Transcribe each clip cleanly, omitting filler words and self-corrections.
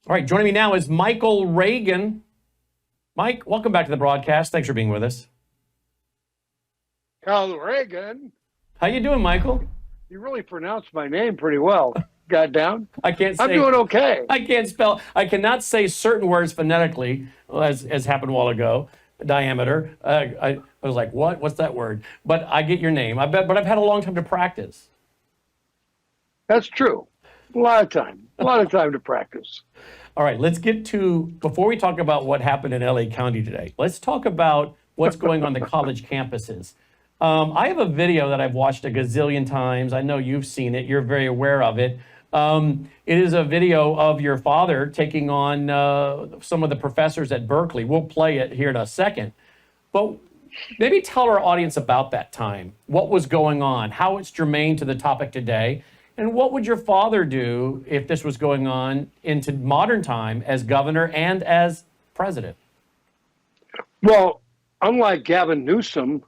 All right, joining me now is Michael Reagan. Mike, welcome back to the broadcast. Thanks for being with us. Ronald Reagan. How you doing, Michael? You really pronounced my name pretty well. Got down? I can't say. I'm doing okay. I can't spell. I cannot say certain words phonetically, as happened a while ago. Diameter. I was like, what? What's that word? But I get your name. But I've had a long time to practice. That's true. A lot of time to practice. All right, let's get to, before we talk about what happened in LA County today, let's talk about what's going on the college campuses. I have a video that I've watched a gazillion times. I know you've seen it. You're very aware of it. It is a video of your father taking on some of the professors at Berkeley. We'll play it here in a second. But maybe tell our audience about that time, what was going on, how it's germane to the topic today, and what would your father do if this was going on into modern time as governor and as president? Well, unlike Gavin Newsom,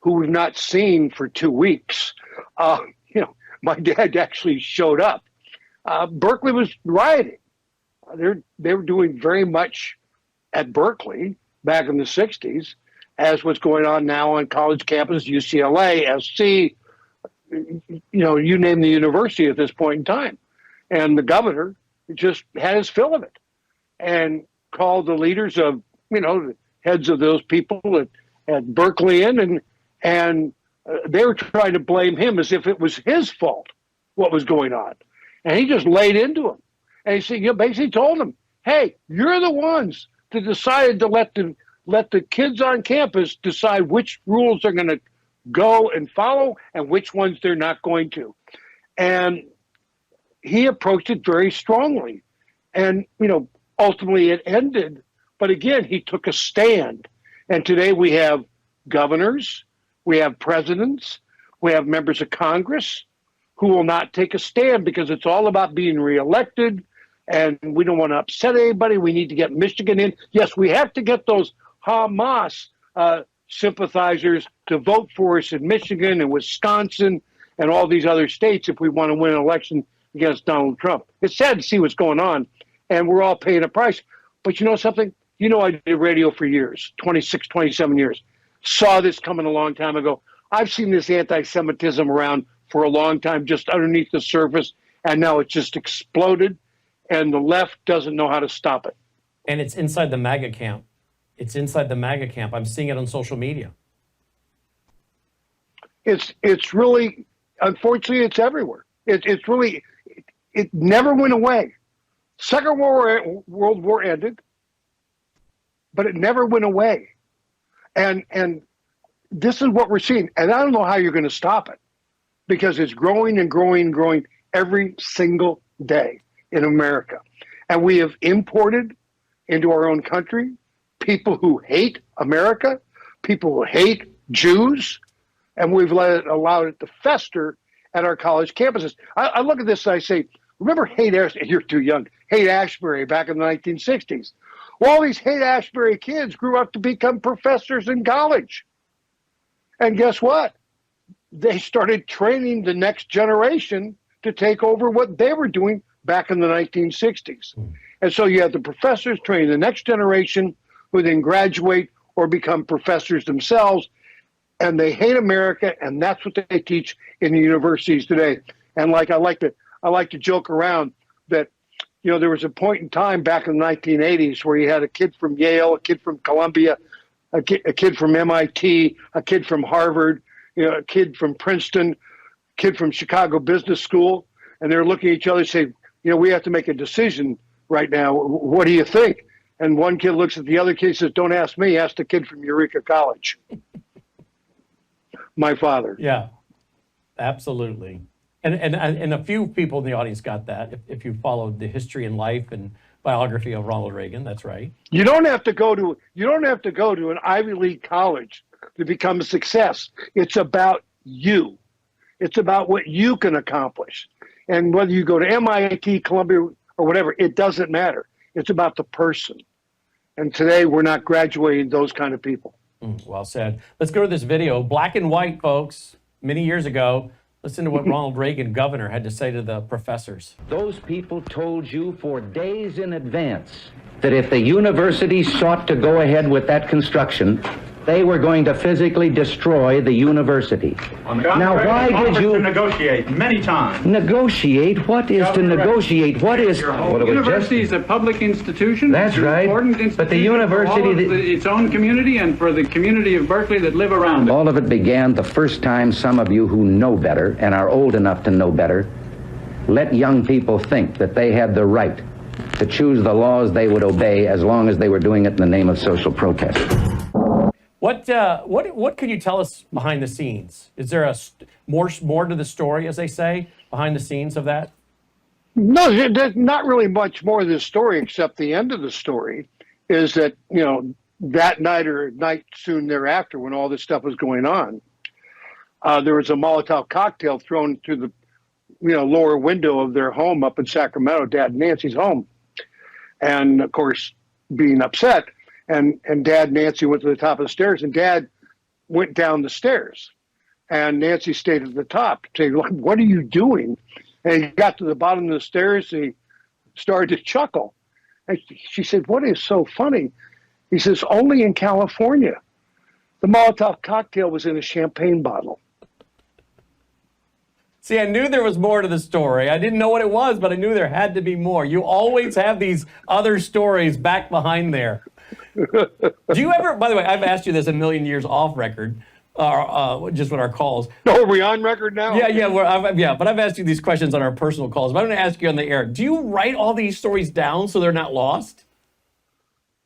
who we've not seen for 2 weeks, my dad actually showed up. Berkeley was rioting. They were doing very much at Berkeley back in the 60s as what's going on now on college campuses, UCLA, SC, you name the university at this point in time. And the governor just had his fill of it and called the leaders of, the heads of those people at Berkeley in, and they were trying to blame him as if it was his fault what was going on. And he just laid into him. And he said, basically told them, hey, you're the ones that decided to let the kids on campus decide which rules they're going to go and follow and which ones they're not going to. And he approached it very strongly. And, ultimately it ended. But again, he took a stand. And today we have governors, we have presidents, we have members of Congress who will not take a stand because it's all about being reelected. And we don't want to upset anybody. We need to get Michigan in. Yes, we have to get those Hamas sympathizers to vote for us in Michigan and Wisconsin and all these other states if we want to win an election against Donald Trump. It's sad to see what's going on, and we're all paying a price. But you know something? I did radio for years, 26, 27 years. Saw this coming a long time ago. I've seen this anti-Semitism around for a long time, just underneath the surface, and now it's just exploded, and the left doesn't know how to stop it. And it's inside the MAGA camp. It's inside the MAGA camp. I'm seeing it on social media. It's really, unfortunately, it's everywhere. It's really, it never went away. Second World War ended, but it never went away. And this is what we're seeing. And I don't know how you're going to stop it because it's growing and growing and growing every single day in America. And we have imported into our own country people who hate America, people who hate Jews, and we've allowed it to fester at our college campuses. I look at this and I say, remember Haight-Ashbury? You're too young. Haight-Ashbury back in the 1960s. Well, all these Haight-Ashbury kids grew up to become professors in college. And guess what? They started training the next generation to take over what they were doing back in the 1960s. And so you have the professors training the next generation who then graduate or become professors themselves, and they hate America, and that's what they teach in the universities today. And I like to joke around that, there was a point in time back in the 1980s where you had a kid from Yale, a kid from Columbia, a kid from MIT, a kid from Harvard, a kid from Princeton, a kid from Chicago Business School, and they're looking at each other and say, we have to make a decision right now. What do you think? And one kid looks at the other kid and says, don't ask me, ask the kid from Eureka College. My father. Yeah, absolutely. And a few people in the audience got that, if you followed the history and life and biography of Ronald Reagan, that's right. You don't have to go to an Ivy League college to become a success. It's about you. It's about what you can accomplish. And whether you go to MIT, Columbia, or whatever, it doesn't matter. It's about the person. And today we're not graduating those kind of people. Well said. Let's go to this video. Black and white, folks. Many years ago, Listen to what Ronald Reagan, governor, had to say to the professors. Those people told you for days in advance that if the university sought to go ahead with that construction, they were going to physically destroy the university. Now, why did you negotiate many times? Negotiate? What is to negotiate? What is? Well, the university is a public institution. That's right. Important institution But the university, for all of its own community and for the community of Berkeley that live around it. all of it began the first time some of you who know better and are old enough to know better let young people think that they had the right to choose the laws they would obey as long as they were doing it in the name of social protest. What can you tell us behind the scenes? Is there more to the story, as they say, behind the scenes of that? No, there's not really much more to the story except the end of the story is that, that night or night soon thereafter when all this stuff was going on, there was a Molotov cocktail thrown through the lower window of their home up in Sacramento, Dad and Nancy's home. And, of course, being upset, and Dad and Nancy went to the top of the stairs, and Dad went down the stairs. And Nancy stayed at the top, saying, "What are you doing?" And he got to the bottom of the stairs, and he started to chuckle. And she said, "What is so funny?" He says, "Only in California. The Molotov cocktail was in a champagne bottle." See, I knew there was more to the story. I didn't know what it was, but I knew there had to be more. You always have these other stories back behind there. Do you ever, by the way, I've asked you this a million years off record, just with our calls. Oh, are we on record now? Yeah, but I've asked you these questions on our personal calls. But I'm going to ask you on the air. Do you write all these stories down so they're not lost?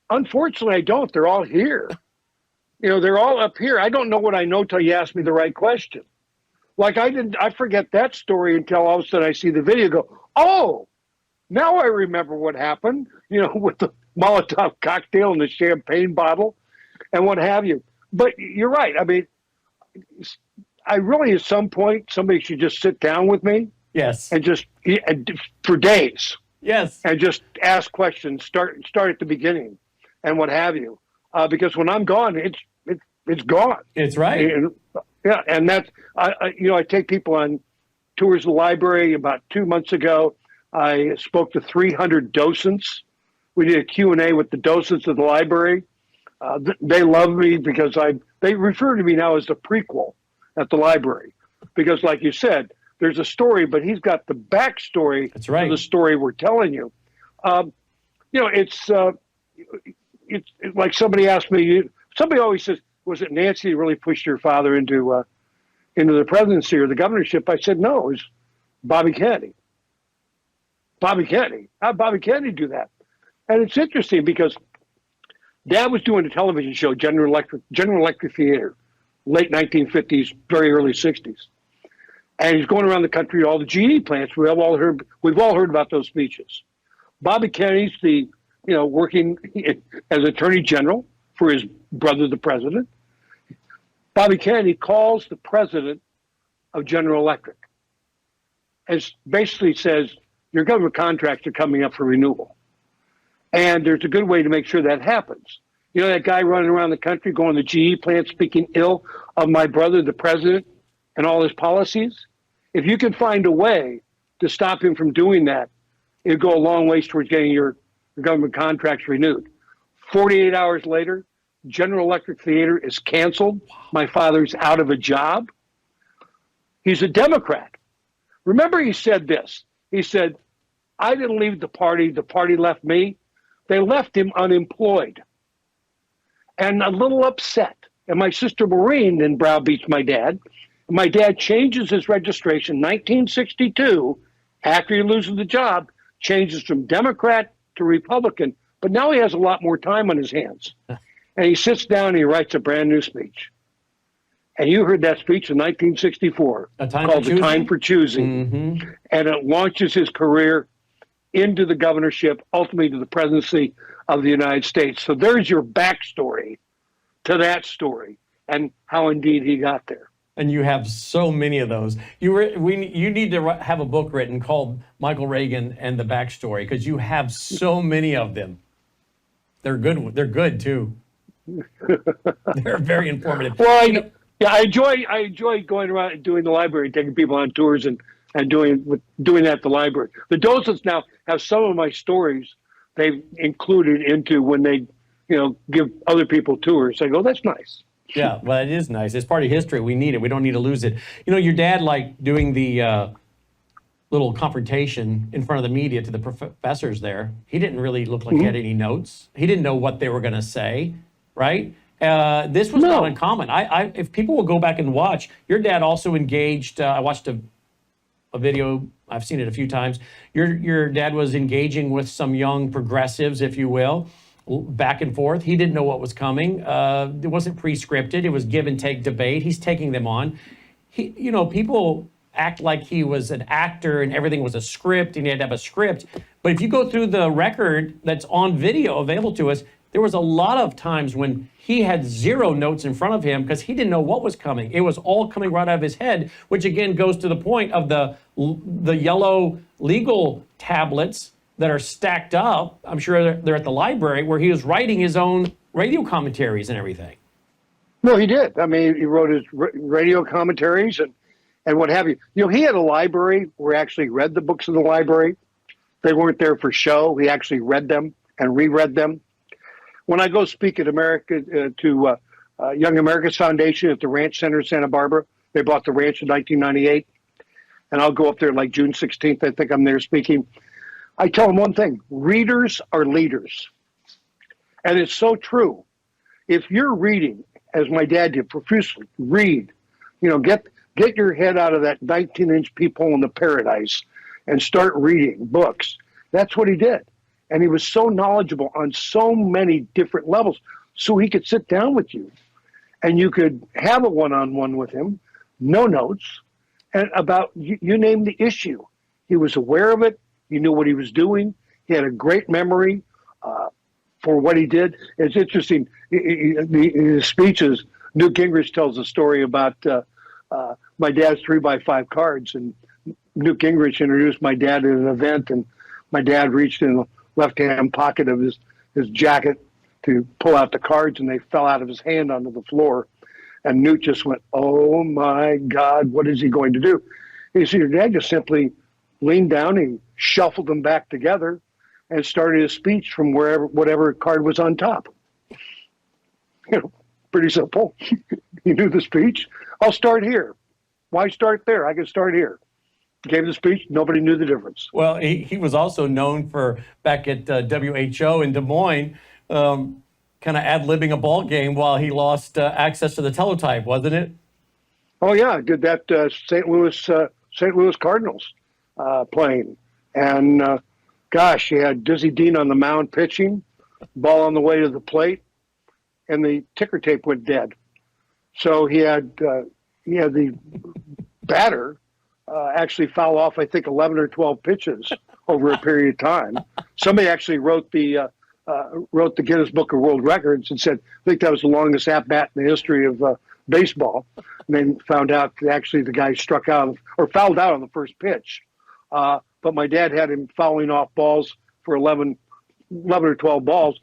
Unfortunately, I don't. They're all here. They're all up here. I don't know what I know till you ask me the right question. Like I forget that story until all of a sudden I see the video go, oh, now I remember what happened, with the Molotov cocktail and the champagne bottle and what have you. But you're right. I mean, I really, at some point, somebody should just sit down with me. Yes. And just for days. Yes. And just ask questions, start at the beginning and what have you. Because when I'm gone, it's gone. It's right. Yeah, and that's I take people on tours of the library. About 2 months ago, I spoke to 300 docents. We did a Q&A with the docents of the library. They love me because they refer to me now as the prequel at the library because, like you said, there's a story, but he's got the backstory. That's right. Of the story we're telling you. It's like somebody asked me. Somebody always says, "Was it Nancy who really pushed your father into the presidency or the governorship?" I said, "No, it was Bobby Kennedy." Bobby Kennedy. How did Bobby Kennedy do that? And it's interesting because Dad was doing a television show, General Electric Theater, late 1950s, very early 60s. And he's going around the country to all the GE plants. We've all heard about those speeches. Bobby Kennedy's working as Attorney General for his brother, the president. Bobby Kennedy calls the president of General Electric and basically says, your government contracts are coming up for renewal. And there's a good way to make sure that happens. That guy running around the country going to GE plant speaking ill of my brother, the president, and all his policies? If you can find a way to stop him from doing that, it'll go a long ways towards getting your government contracts renewed. 48 hours later, General Electric Theater is canceled. My father's out of a job. He's a Democrat. Remember, he said this. He said, I didn't leave the party left me. They left him unemployed and a little upset. And my sister Maureen then browbeats my dad. My dad changes his registration in 1962, after he loses the job, changes from Democrat to Republican. But now he has a lot more time on his hands. And he sits down and he writes a brand new speech. And you heard that speech in 1964 called The Time for Choosing. Mm-hmm. And it launches his career into the governorship, ultimately to the presidency of the United States. So there's your backstory to that story and how indeed he got there. And you have so many of those. You need to have a book written called Michael Reagan and the Backstory because you have so many of them. They're good. They're good too. They're very informative. Well, Yeah, I enjoy going around and doing the library, taking people on tours and doing that at the library. The docents now have some of my stories they've included into when they, give other people tours. I go, that's nice. Yeah, well, it is nice. It's part of history. We need it. We don't need to lose it. Your dad liked doing the little confrontation in front of the media to the professors there. He didn't really look like he had any notes. He didn't know what they were going to say, right? This was not uncommon. If people will go back and watch, your dad also engaged. I watched a video. I've seen it a few times. Your dad was engaging with some young progressives, if you will, back and forth. He didn't know what was coming. It wasn't pre-scripted. It was give and take debate. He's taking them on. People act like he was an actor and everything was a script and he had to have a script. But if you go through the record that's on video available to us, there was a lot of times when he had zero notes in front of him because he didn't know what was coming. It was all coming right out of his head, which again goes to the point of the yellow legal tablets that are stacked up. I'm sure they're at the library where he was writing his own radio commentaries and everything. No, he did. I mean, he wrote his radio commentaries and what have you. He had a library where he actually read the books in the library. They weren't there for show. He actually read them and reread them. When I go speak at to Young America's Foundation at the Ranch Center in Santa Barbara, they bought the ranch in 1998, and I'll go up there like June 16th. I think I'm there speaking. I tell them one thing: readers are leaders, and it's so true. If you're reading, as my dad did, profusely, read. Get your head out of that 19-inch peephole in the paradise and start reading books. That's what he did. And he was so knowledgeable on so many different levels. So he could sit down with you and you could have a one-on-one with him, no notes, and about, you name the issue. He was aware of it. He knew what he was doing. He had a great memory for what he did. It's interesting. His speeches, Newt Gingrich tells a story about my dad's 3x5 cards, and Newt Gingrich introduced my dad at an event, and my dad reached in the left-hand pocket of his jacket to pull out the cards, and they fell out of his hand onto the floor. And Newt just went, "Oh my God, what is he going to do?" He said, "Your dad just simply leaned down and shuffled them back together and started his speech from whatever card was on top." Pretty simple. He knew the speech. I'll start here. Why start there? I can start here. Gave the speech. Nobody knew the difference. Well, he was also known for, back at WHO in Des Moines, kind of ad-libbing a ball game while he lost access to the teletype, wasn't it? Oh yeah, I did that St. Louis Cardinals playing, and gosh, he had Dizzy Dean on the mound pitching, ball on the way to the plate, and the ticker tape went dead. So he had the batter actually foul off, I think, 11 or 12 pitches over a period of time. Somebody actually wrote the Guinness Book of World Records and said, I think that was the longest at-bat in the history of baseball. And then found out that actually the guy struck out or fouled out on the first pitch. But my dad had him fouling off balls for 11 or 12 balls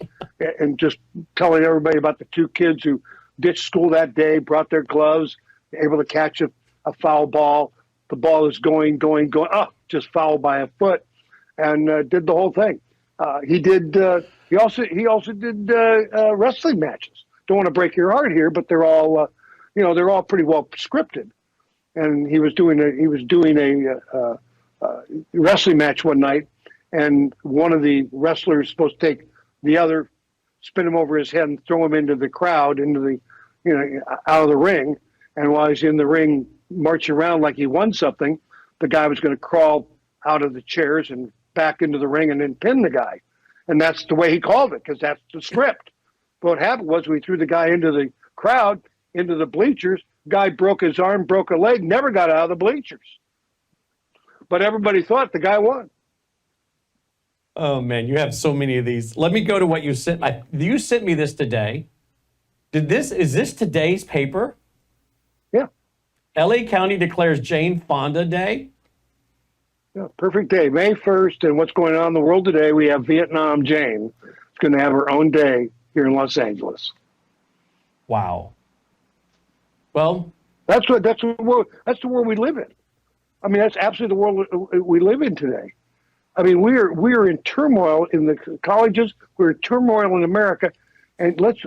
and just telling everybody about the two kids who ditched school that day, brought their gloves, able to catch a foul ball. The ball is going, just fouled by a foot, and did the whole thing. He also did wrestling matches. Don't want to break your heart here, but they're all pretty well scripted. And he was doing a wrestling match one night, and one of the wrestlers supposed to take the other, spin him over his head and throw him into the crowd, out of the ring. And while he's in the ring marching around like he won something, the guy was going to crawl out of the chairs and back into the ring and then pin the guy. And that's the way he called it, because that's the script. But what happened was we threw the guy into the crowd, into the bleachers. Guy broke his arm, broke a leg, never got out of the bleachers. But everybody thought the guy won. Oh man, you have so many of these. Let me go to what you sent. You sent me this today. Is this today's paper? Yeah. LA County declares Jane Fonda Day. Yeah, perfect day, May 1st. And what's going on in the world today? We have Vietnam Jane. It's going to have her own day here in Los Angeles. Wow. Well, That's the world we live in. I mean, that's absolutely the world we live in today. I mean, we're in turmoil in the colleges. We're in turmoil in America, and let's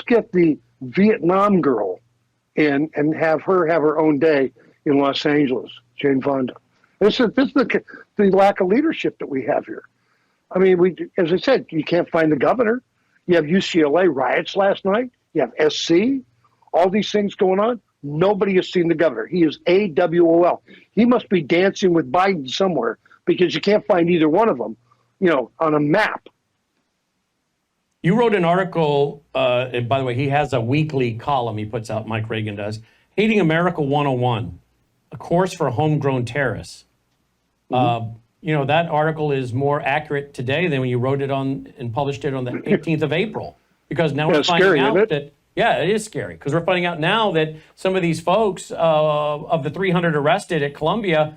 get the Vietnam girl in and have her own day in Los Angeles, Jane Fonda. This is the lack of leadership that we have here. I mean, as I said, you can't find the governor. You have UCLA riots last night. You have SC, all these things going on. Nobody has seen the governor. He is AWOL. He must be dancing with Biden somewhere because you can't find either one of them, on a map. you wrote an article, and by the way, he has a weekly column he puts out, Mike Reagan does, Hating America 101, a course for homegrown terrorists. That article is more accurate today than when you wrote it on and published it on the 18th of April, because now we're finding out that, it is scary, because we're finding out now that some of these folks, of the 300 arrested at Columbia,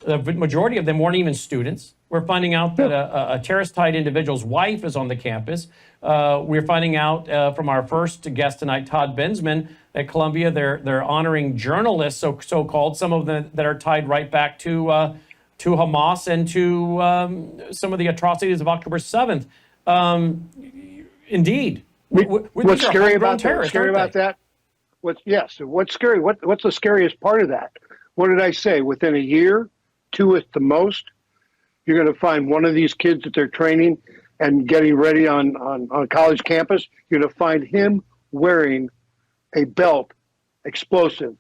the majority of them weren't even students. We're finding out that a terrorist-tied individual's wife is on the campus. We're finding out from our first guest tonight, Todd Bensman, at Columbia, they're honoring journalists, so-called, some of them that are tied right back to Hamas and to some of the atrocities of October 7th. Indeed. What's scary about that? What's scary? What's the scariest part of that? What did I say? Within a year, 2 at the most, you're going to find one of these kids that they're training and getting ready on a college campus. You're going to find him wearing a belt, explosive,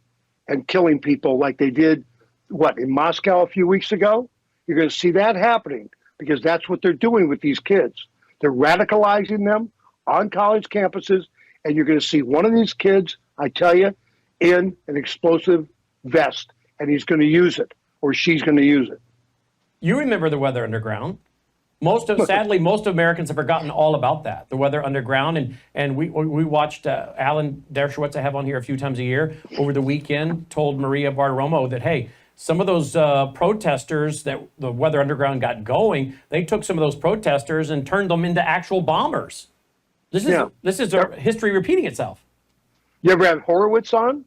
and killing people like they did, in Moscow a few weeks ago? You're going to see that happening because that's what they're doing with these kids. They're radicalizing them on college campuses, and you're going to see one of these kids, I tell you, in an explosive vest, and he's going to use it, or she's going to use it. You remember the Weather Underground. Sadly, most Americans have forgotten all about that, the Weather Underground. And we watched Alan Dershowitz, I have on here a few times a year, over the weekend, told Maria Bartiromo that, hey, some of those protesters that the Weather Underground got going, they took some of those protesters and turned them into actual bombers. This is history repeating itself. You ever had Horowitz on?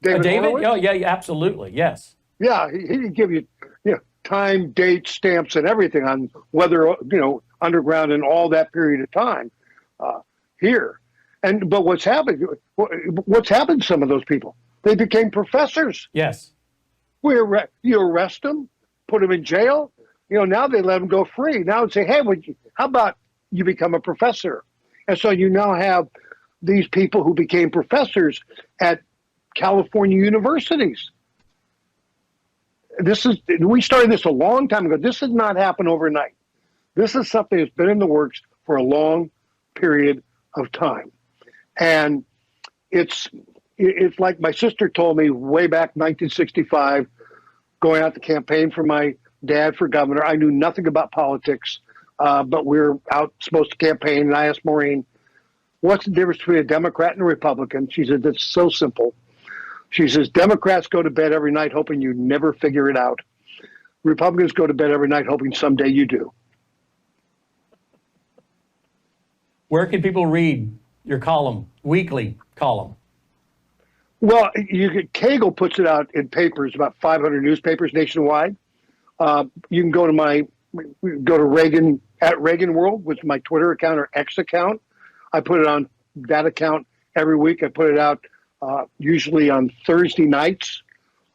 David Horowitz? Oh, yeah, absolutely, yes. Yeah, he can give you time, date, stamps, and everything on Weather Underground and all that period of time here. But what's happened? What's happened to some of those people? They became professors. Yes. You arrest them, put them in jail. Now they let them go free. Now they say, hey, how about you become a professor? And so you now have these people who became professors at California universities. We started this a long time ago. This did not happen overnight. This is something that's been in the works for a long period of time. And it's like my sister told me way back in 1965, going out to campaign for my dad for governor. I knew nothing about politics, but we were out supposed to campaign, and I asked Maureen, what's the difference between a Democrat and a Republican? She said, that's so simple. She says, Democrats go to bed every night hoping you never figure it out. Republicans go to bed every night hoping someday you do. Where can people read your column, weekly column? Well, Cagle puts it out in papers, about 500 newspapers nationwide. You can go to Reagan, at Reagan World, which is my Twitter account or X account. I put it on that account every week. I put it out usually on Thursday nights.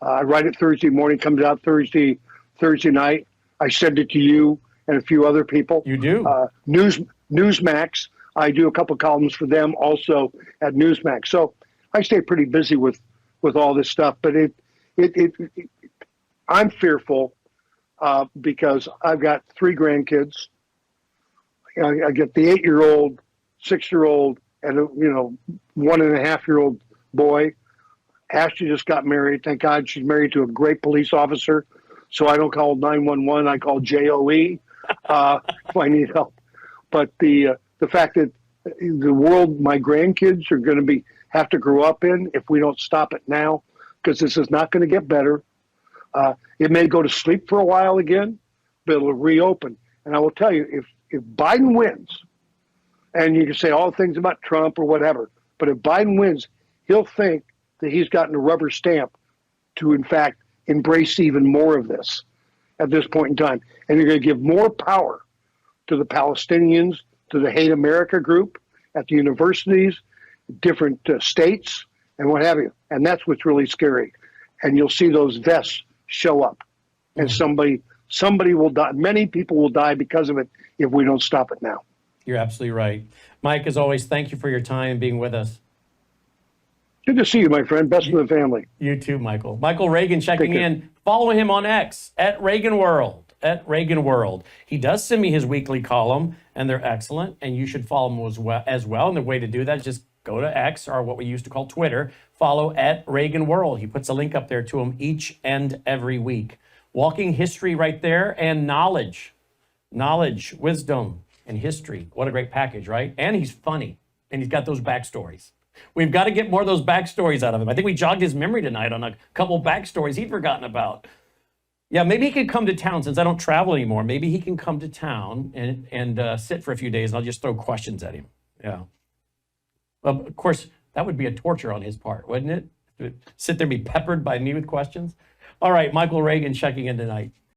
I write it Thursday morning, comes out Thursday night. I send it to you and a few other people. You do? Newsmax. I do a couple columns for them also at Newsmax. So I stay pretty busy with all this stuff, but I'm fearful because I've got 3 grandkids. I get the 8-year-old, 6-year-old, and a 1.5-year-old boy. Ashley just got married. Thank God she's married to a great police officer. So I don't call 911. I call JOE if I need help. But the fact that the world my grandkids are going to have to grow up in, if we don't stop it now, because this is not going to get better. It may go to sleep for a while again, but it'll reopen. And I will tell you, if Biden wins, and you can say all things about Trump or whatever, but if Biden wins, he'll think that he's gotten a rubber stamp to, in fact, embrace even more of this at this point in time. And you're going to give more power to the Palestinians, to the Hate America group at the universities, different states, and what have you. And that's what's really scary. And you'll see those vests show up. And somebody will die. Many people will die because of it if we don't stop it now. You're absolutely right. Mike, as always, thank you for your time and being with us. Good to see you, my friend. Best of the family. You too, Michael. Michael Reagan checking Take care. in. Follow him on X at Reagan World. At Reagan World. He does send me his weekly column, and they're excellent. And you should follow him as well. And the way to do that is just go to X, or what we used to call Twitter. Follow at Reagan World. He puts a link up there to him each and every week. Walking history right there, and knowledge, wisdom, and history. What a great package, right? And he's funny, and he's got those backstories. We've got to get more of those backstories out of him. I think we jogged his memory tonight on a couple backstories he'd forgotten about. Yeah, maybe he could come to town since I don't travel anymore. Maybe he can come to town and sit for a few days, and I'll just throw questions at him. Yeah. Well, of course, that would be a torture on his part, wouldn't it? To sit there and be peppered by me with questions. All right, Michael Reagan checking in tonight.